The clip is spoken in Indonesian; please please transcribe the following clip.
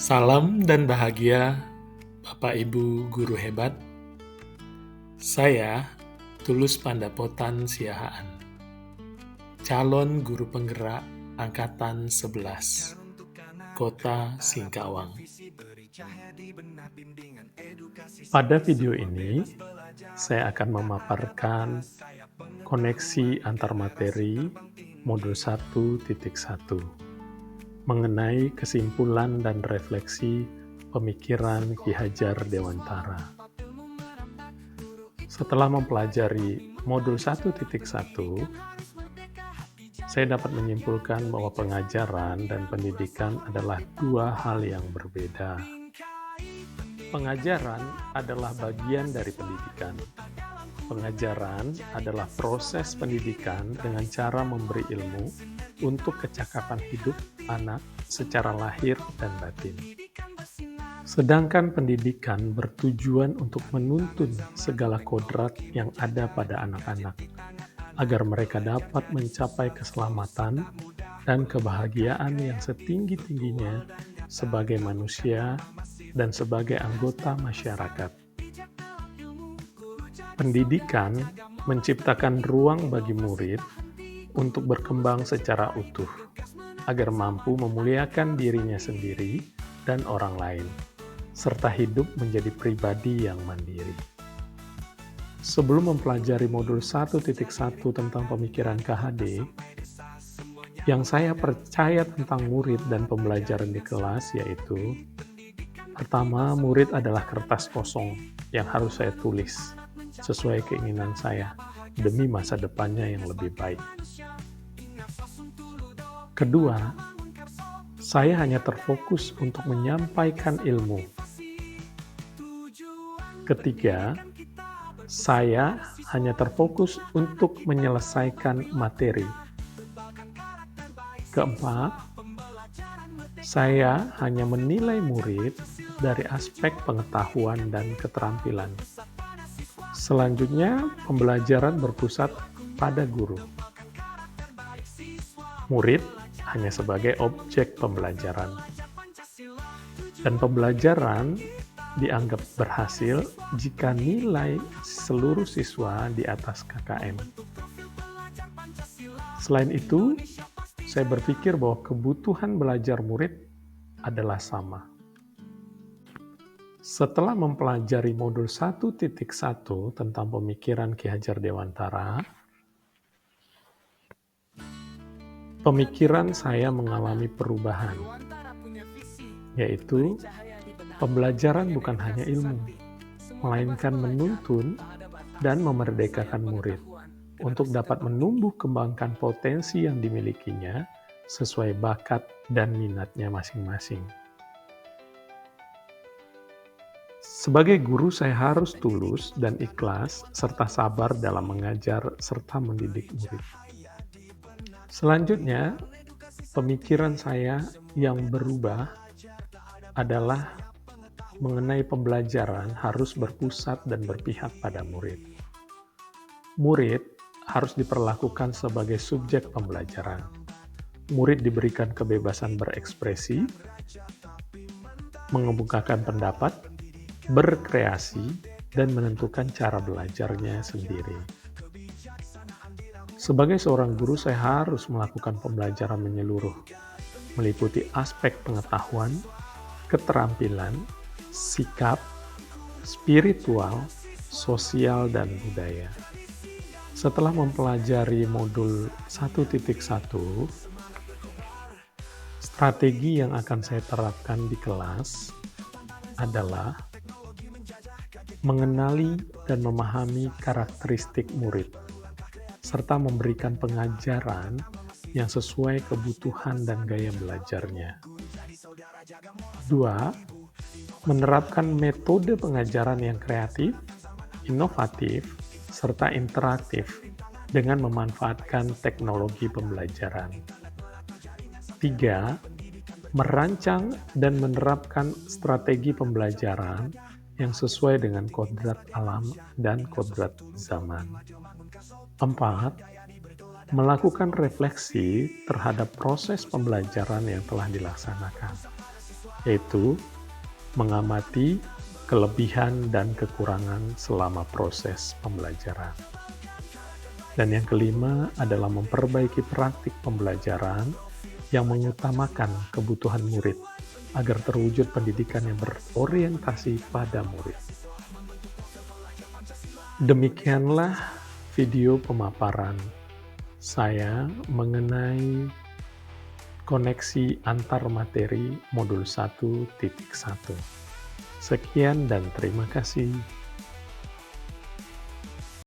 Salam dan bahagia, Bapak Ibu guru hebat. Saya Tulus Pandapotan Siahaan, calon guru penggerak Angkatan 11, Kota Singkawang. Pada video ini, saya akan memaparkan koneksi antar materi modul 1.1 mengenai kesimpulan dan refleksi pemikiran Ki Hajar Dewantara. Setelah mempelajari modul 1.1, saya dapat menyimpulkan bahwa pengajaran dan pendidikan adalah dua hal yang berbeda. Pengajaran adalah bagian dari pendidikan. Pengajaran adalah proses pendidikan dengan cara memberi ilmu untuk kecakapan hidup anak secara lahir dan batin. Sedangkan pendidikan bertujuan untuk menuntun segala kodrat yang ada pada anak-anak, agar mereka dapat mencapai keselamatan dan kebahagiaan yang setinggi-tingginya sebagai manusia dan sebagai anggota masyarakat. Pendidikan menciptakan ruang bagi murid untuk berkembang secara utuh, agar mampu memuliakan dirinya sendiri dan orang lain, serta hidup menjadi pribadi yang mandiri. Sebelum mempelajari modul 1.1 tentang pemikiran KHD, yang saya percaya tentang murid dan pembelajaran di kelas yaitu, pertama, murid adalah kertas kosong yang harus saya tulis sesuai keinginan saya demi masa depannya yang lebih baik. Kedua, saya hanya terfokus untuk menyampaikan ilmu. Ketiga, saya hanya terfokus untuk menyelesaikan materi. Keempat, saya hanya menilai murid dari aspek pengetahuan dan keterampilan. Selanjutnya, pembelajaran berpusat pada guru. Murid hanya sebagai objek pembelajaran. Dan pembelajaran dianggap berhasil jika nilai seluruh siswa di atas KKM. Selain itu, saya berpikir bahwa kebutuhan belajar murid adalah sama. Setelah mempelajari modul 1.1 tentang pemikiran Ki Hajar Dewantara, pemikiran saya mengalami perubahan, yaitu pembelajaran bukan hanya ilmu, melainkan menuntun dan memerdekakan murid untuk dapat menumbuh kembangkan potensi yang dimilikinya sesuai bakat dan minatnya masing-masing. Sebagai guru, saya harus tulus dan ikhlas serta sabar dalam mengajar serta mendidik murid. Selanjutnya, pemikiran saya yang berubah adalah mengenai pembelajaran harus berpusat dan berpihak pada murid. Murid harus diperlakukan sebagai subjek pembelajaran. Murid diberikan kebebasan berekspresi, mengemukakan pendapat, berkreasi, dan menentukan cara belajarnya sendiri. Sebagai seorang guru, saya harus melakukan pembelajaran menyeluruh, meliputi aspek pengetahuan, keterampilan, sikap, spiritual, sosial, dan budaya. Setelah mempelajari modul 1.1, strategi yang akan saya terapkan di kelas adalah mengenali dan memahami karakteristik murid, serta memberikan pengajaran yang sesuai kebutuhan dan gaya belajarnya. 2. Menerapkan metode pengajaran yang kreatif, inovatif, serta interaktif dengan memanfaatkan teknologi pembelajaran. 3. Merancang dan menerapkan strategi pembelajaran yang sesuai dengan kodrat alam dan kodrat zaman. 4. Melakukan refleksi terhadap proses pembelajaran yang telah dilaksanakan. yaitu mengamati kelebihan dan kekurangan selama proses pembelajaran. Dan yang kelima adalah memperbaiki praktik pembelajaran yang mengutamakan kebutuhan murid agar terwujud pendidikan yang berorientasi pada murid. Demikianlah video pemaparan saya mengenai koneksi antar materi modul 1.1. Sekian dan terima kasih.